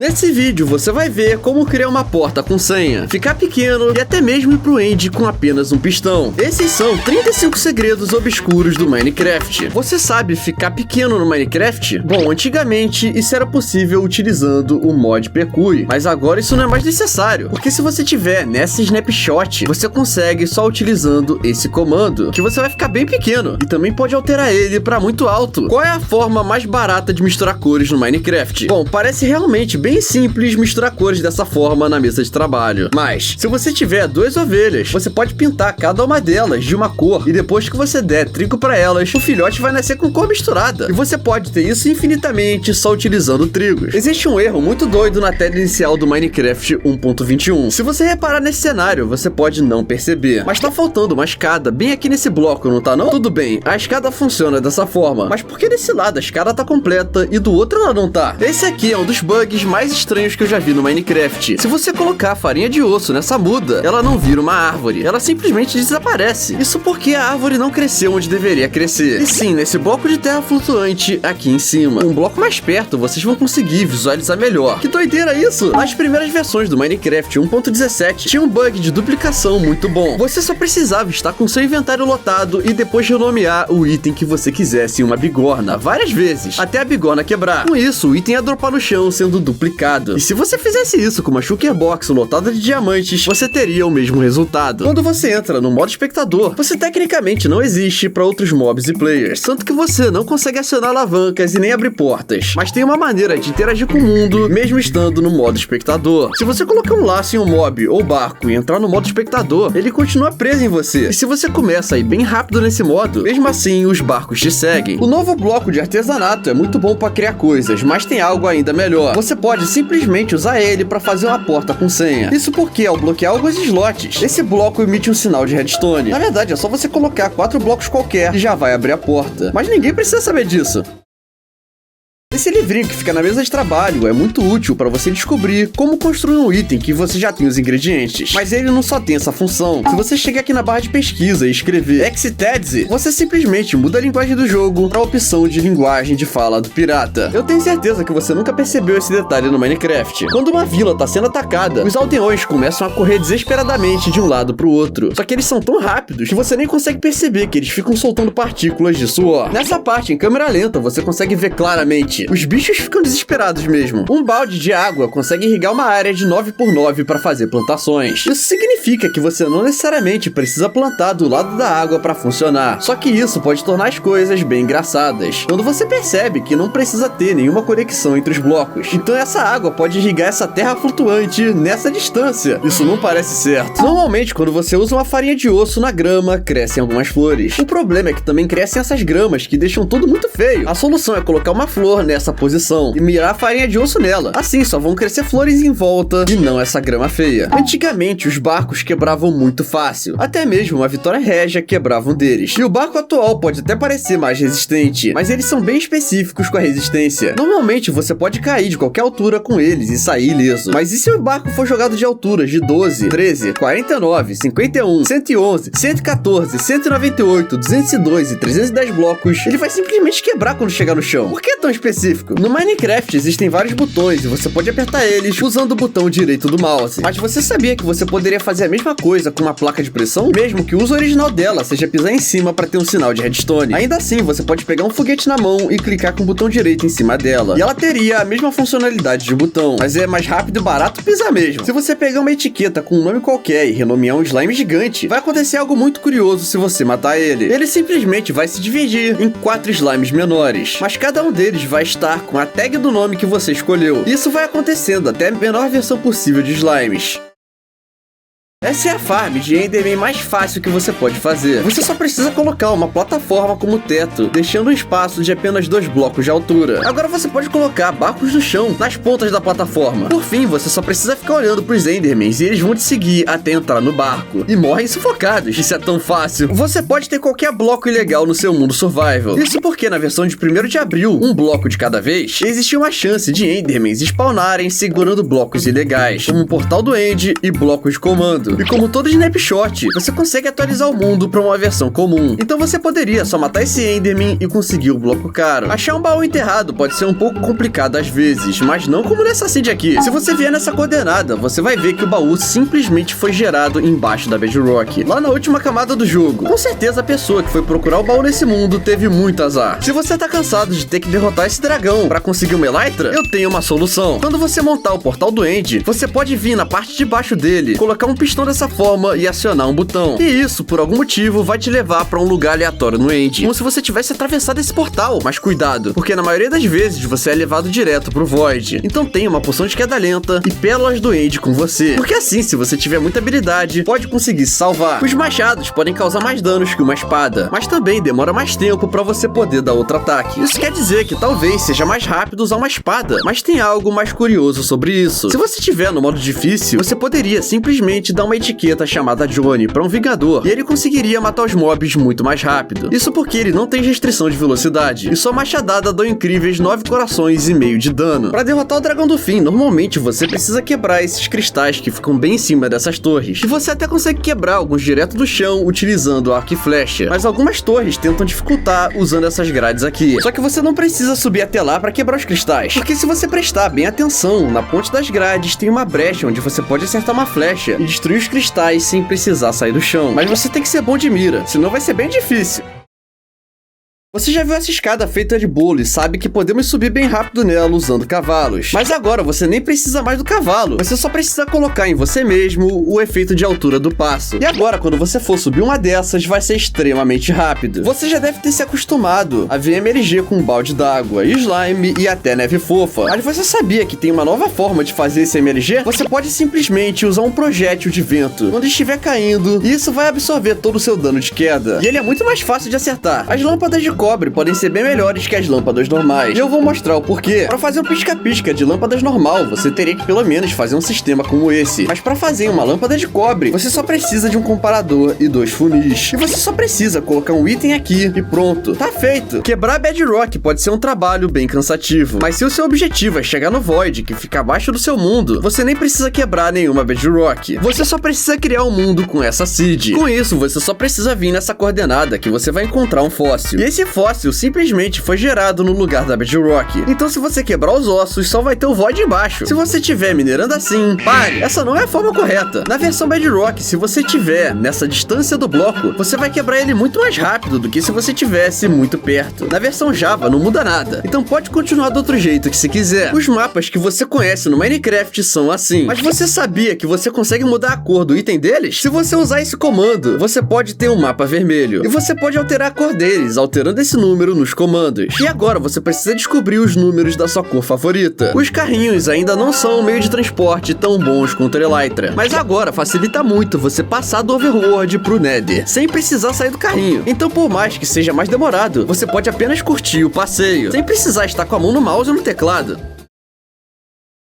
Nesse vídeo você vai ver como criar uma porta com senha, ficar pequeno e até mesmo ir pro end com apenas um pistão. Esses são 35 segredos obscuros do Minecraft. Você sabe ficar pequeno no Minecraft? Bom, antigamente isso era possível utilizando o mod Pekui, mas agora isso não é mais necessário, porque se você tiver nessa snapshot, você consegue só utilizando esse comando, que você vai ficar bem pequeno e também pode alterar ele para muito alto. Qual é a forma mais barata de misturar cores no Minecraft? Bom, parece realmente bem simples misturar cores dessa forma na mesa de trabalho. Mas, se você tiver duas ovelhas, você pode pintar cada uma delas de uma cor e depois que você der trigo para elas, o filhote vai nascer com cor misturada. E você pode ter isso infinitamente só utilizando trigos. Existe um erro muito doido na tela inicial do Minecraft 1.21. Se você reparar nesse cenário, você pode não perceber. Mas tá faltando uma escada bem aqui nesse bloco, não tá não? Tudo bem, a escada funciona dessa forma, mas por que desse lado a escada tá completa e do outro ela não tá? Esse aqui é um dos bugs mais estranhos que eu já vi no Minecraft. Se você colocar farinha de osso nessa muda, ela não vira uma árvore, ela simplesmente desaparece. Isso porque a árvore não cresceu onde deveria crescer. E sim, nesse bloco de terra flutuante aqui em cima. Um bloco mais perto, vocês vão conseguir visualizar melhor. Que doideira isso! Nas primeiras versões do Minecraft 1.17, tinha um bug de duplicação muito bom. Você só precisava estar com seu inventário lotado e depois renomear o item que você quisesse em uma bigorna várias vezes, até a bigorna quebrar. Com isso, o item ia dropar no chão sendo duplicado. E se você fizesse isso com uma shulker box lotada de diamantes, você teria o mesmo resultado. Quando você entra no modo espectador, você tecnicamente não existe para outros mobs e players, tanto que você não consegue acionar alavancas e nem abrir portas, mas tem uma maneira de interagir com o mundo mesmo estando no modo espectador. Se você colocar um laço em um mob ou barco e entrar no modo espectador, ele continua preso em você. E se você começa a ir bem rápido nesse modo, mesmo assim os barcos te seguem. O novo bloco de artesanato é muito bom para criar coisas, mas tem algo ainda melhor. Você pode simplesmente usar ele para fazer uma porta com senha. Isso porque ao bloquear alguns slots, esse bloco emite um sinal de redstone. Na verdade, é só você colocar 4 blocos qualquer e já vai abrir a porta. Mas ninguém precisa saber disso. Esse livrinho que fica na mesa de trabalho é muito útil para você descobrir como construir um item que você já tem os ingredientes. Mas ele não só tem essa função. Se você chegar aqui na barra de pesquisa e escrever Exitedze, você simplesmente muda a linguagem do jogo para a opção de linguagem de fala do pirata. Eu tenho certeza que você nunca percebeu esse detalhe no Minecraft. Quando uma vila está sendo atacada, os aldeões começam a correr desesperadamente de um lado para o outro. Só que eles são tão rápidos que você nem consegue perceber que eles ficam soltando partículas de suor. Nessa parte, em câmera lenta, você consegue ver claramente. Os bichos ficam desesperados mesmo. Um balde de água consegue irrigar uma área de 9x9 para fazer plantações. Isso significa que você não necessariamente precisa plantar do lado da água para funcionar. Só que isso pode tornar as coisas bem engraçadas. Quando você percebe que não precisa ter nenhuma conexão entre os blocos. Então essa água pode irrigar essa terra flutuante nessa distância. Isso não parece certo. Normalmente, quando você usa uma farinha de osso na grama, crescem algumas flores. O problema é que também crescem essas gramas que deixam tudo muito feio. A solução é colocar uma flor nessa posição e mirar a farinha de osso nela. Assim só vão crescer flores em volta e não essa grama feia. Antigamente os barcos quebravam muito fácil, até mesmo uma Vitória Régia quebrava um deles. E o barco atual pode até parecer mais resistente, mas eles são bem específicos com a resistência. Normalmente você pode cair de qualquer altura com eles e sair ileso, mas e se o barco for jogado de alturas de 12, 13, 49, 51, 111, 114, 198, 202 e 310 blocos, ele vai simplesmente quebrar quando chegar no chão. Por que é tão específico? No Minecraft existem vários botões e você pode apertar eles usando o botão direito do mouse. Mas você sabia que você poderia fazer a mesma coisa com uma placa de pressão? Mesmo que o uso original dela seja pisar em cima para ter um sinal de redstone. Ainda assim, você pode pegar um foguete na mão e clicar com o botão direito em cima dela. E ela teria a mesma funcionalidade de botão, mas é mais rápido e barato pisar mesmo. Se você pegar uma etiqueta com um nome qualquer e renomear um slime gigante, vai acontecer algo muito curioso se você matar ele. Ele simplesmente vai se dividir em 4 slimes menores, mas cada um deles vai estar com a tag do nome que você escolheu. Isso vai acontecendo até a menor versão possível de slimes. Essa é a farm de Enderman mais fácil que você pode fazer. Você só precisa colocar uma plataforma como teto, deixando um espaço de apenas 2 blocos de altura. Agora você pode colocar barcos no chão, nas pontas da plataforma. Por fim, você só precisa ficar olhando pros Endermans e eles vão te seguir até entrar no barco. E morrem sufocados. Isso é tão fácil. Você pode ter qualquer bloco ilegal no seu mundo survival. Isso porque na versão de 1º de abril, um bloco de cada vez, existia uma chance de Endermans spawnarem segurando blocos ilegais, como o portal do End e blocos de comando. rápido. E como todo Snapshot, você consegue atualizar o mundo para uma versão comum. Então você poderia só matar esse Enderman e conseguir o bloco caro. Achar um baú enterrado pode ser um pouco complicado às vezes, mas não como nessa seed aqui. Se você vier nessa coordenada, você vai ver que o baú simplesmente foi gerado embaixo da Bedrock, lá na última camada do jogo. Com certeza a pessoa que foi procurar o baú nesse mundo teve muito azar. Se você tá cansado de ter que derrotar esse dragão para conseguir uma Elytra, eu tenho uma solução. Quando você montar o portal do End, você pode vir na parte de baixo dele, colocar um pistão dessa forma e acionar um botão. E isso, por algum motivo, vai te levar para um lugar aleatório no End, como se você tivesse atravessado esse portal. Mas cuidado, porque na maioria das vezes você é levado direto pro Void. Então tenha uma poção de queda lenta e pérolas do End com você, porque assim, se você tiver muita habilidade, pode conseguir se salvar. Os machados podem causar mais danos que uma espada, mas também demora mais tempo para você poder dar outro ataque. Isso quer dizer que talvez seja mais rápido usar uma espada, mas tem algo mais curioso sobre isso. Se você estiver no modo difícil, você poderia simplesmente dar uma etiqueta chamada Johnny para um Vingador, e ele conseguiria matar os mobs muito mais rápido. Isso porque ele não tem restrição de velocidade, e sua machadada dá incríveis 9 corações e meio de dano. Para derrotar o dragão do fim, normalmente você precisa quebrar esses cristais que ficam bem em cima dessas torres, e você até consegue quebrar alguns direto do chão utilizando arco e flecha, mas algumas torres tentam dificultar usando essas grades aqui. Só que você não precisa subir até lá para quebrar os cristais, porque se você prestar bem atenção, na ponte das grades tem uma brecha onde você pode acertar uma flecha e destruir os cristais sem precisar sair do chão. Mas você tem que ser bom de mira, senão vai ser bem difícil. Você já viu essa escada feita de bolo e sabe que podemos subir bem rápido nela usando cavalos. Mas agora você nem precisa mais do cavalo, você só precisa colocar em você mesmo o efeito de altura do passo. E agora quando você for subir uma dessas, vai ser extremamente rápido. Você já deve ter se acostumado a ver MLG com um balde d'água, slime e até neve fofa. Mas você sabia que tem uma nova forma de fazer esse MLG? Você pode simplesmente usar um projétil de vento quando estiver caindo, e isso vai absorver todo o seu dano de queda. E ele é muito mais fácil de acertar. As lâmpadas de cobre podem ser bem melhores que as lâmpadas normais, e eu vou mostrar o porquê. Para fazer um pisca-pisca de lâmpadas normal, você teria que pelo menos fazer um sistema como esse, mas para fazer uma lâmpada de cobre, você só precisa de um comparador e 2 funis, e você só precisa colocar um item aqui e pronto, tá feito. Quebrar a Bedrock pode ser um trabalho bem cansativo, mas se o seu objetivo é chegar no Void, que fica abaixo do seu mundo, você nem precisa quebrar nenhuma Bedrock, você só precisa criar um mundo com essa seed. Com isso, você só precisa vir nessa coordenada que você vai encontrar um fóssil, e esse fóssil simplesmente foi gerado no lugar da Bedrock. Então se você quebrar os ossos, só vai ter o Void embaixo. Se você estiver minerando assim, pare, essa não é a forma correta. Na versão Bedrock, se você estiver nessa distância do bloco, você vai quebrar ele muito mais rápido do que se você estivesse muito perto. Na versão Java não muda nada, então pode continuar do outro jeito que se quiser. Os mapas que você conhece no Minecraft são assim, mas você sabia que você consegue mudar a cor do item deles? Se você usar esse comando, você pode ter um mapa vermelho, e você pode alterar a cor deles, alterando esse número nos comandos. E agora você precisa descobrir os números da sua cor favorita. Os carrinhos ainda não são um meio de transporte tão bons quanto a Elytra, mas agora facilita muito você passar do Overworld pro Nether, sem precisar sair do carrinho. Então por mais que seja mais demorado, você pode apenas curtir o passeio, sem precisar estar com a mão no mouse ou no teclado.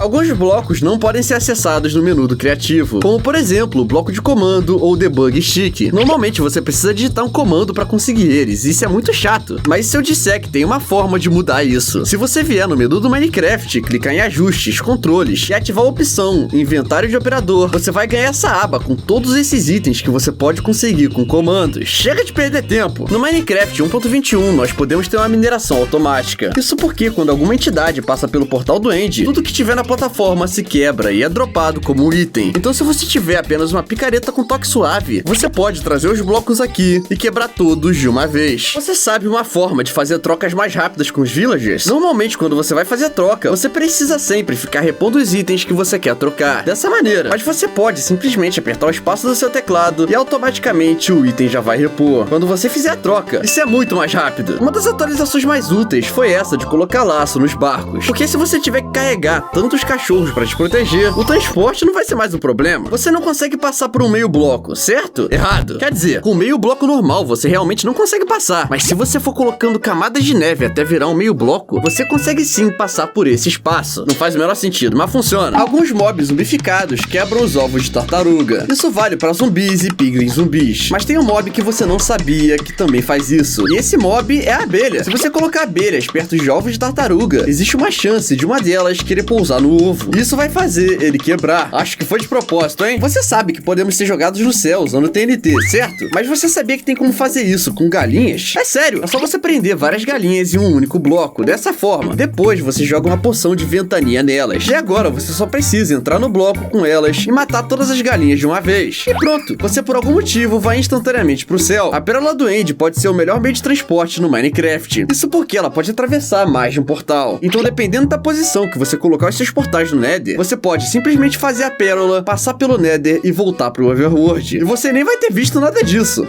Alguns blocos não podem ser acessados no menu do criativo, como por exemplo o bloco de comando ou debug stick. Normalmente você precisa digitar um comando para conseguir eles, e isso é muito chato. Mas se eu disser que tem uma forma de mudar isso, se você vier no menu do Minecraft, clicar em ajustes, controles e ativar a opção inventário de operador, você vai ganhar essa aba com todos esses itens que você pode conseguir com comandos. Chega de perder tempo! No Minecraft 1.21 nós podemos ter uma mineração automática. Isso porque quando alguma entidade passa pelo portal do End, tudo que tiver na plataforma se quebra e é dropado como item. Então se você tiver apenas uma picareta com toque suave, você pode trazer os blocos aqui e quebrar todos de uma vez. Você sabe uma forma de fazer trocas mais rápidas com os villagers? Normalmente quando você vai fazer troca, você precisa sempre ficar repondo os itens que você quer trocar dessa maneira, mas você pode simplesmente apertar o espaço do seu teclado e automaticamente o item já vai repor quando você fizer a troca. Isso é muito mais rápido. Uma das atualizações mais úteis foi essa de colocar laço nos barcos, porque se você tiver que carregar tantos cachorros para te proteger, o transporte não vai ser mais um problema. Você não consegue passar por um meio bloco, certo? Errado. Quer dizer, com meio bloco normal você realmente não consegue passar, mas se você for colocando camadas de neve até virar um meio bloco, você consegue sim passar por esse espaço. Não faz o menor sentido, mas funciona. Alguns mobs zumbificados quebram os ovos de tartaruga. Isso vale para zumbis e piglins zumbis, mas tem um mob que você não sabia que também faz isso, e esse mob é a abelha. Se você colocar abelhas perto de ovos de tartaruga, existe uma chance de uma delas querer pousar no no ovo. Isso vai fazer ele quebrar. Acho que foi de propósito, hein? Você sabe que podemos ser jogados no céu usando TNT, certo? Mas você sabia que tem como fazer isso com galinhas? É sério, é só você prender várias galinhas em um único bloco, dessa forma. Depois você joga uma poção de ventania nelas. E agora você só precisa entrar no bloco com elas e matar todas as galinhas de uma vez. E pronto, você por algum motivo vai instantaneamente pro céu. A Pérola do End pode ser o melhor meio de transporte no Minecraft. Isso porque ela pode atravessar mais de um portal. Então, dependendo da posição que você colocar os seus portais no Nether, você pode simplesmente fazer a pérola, passar pelo Nether e voltar pro Overworld. E você nem vai ter visto nada disso.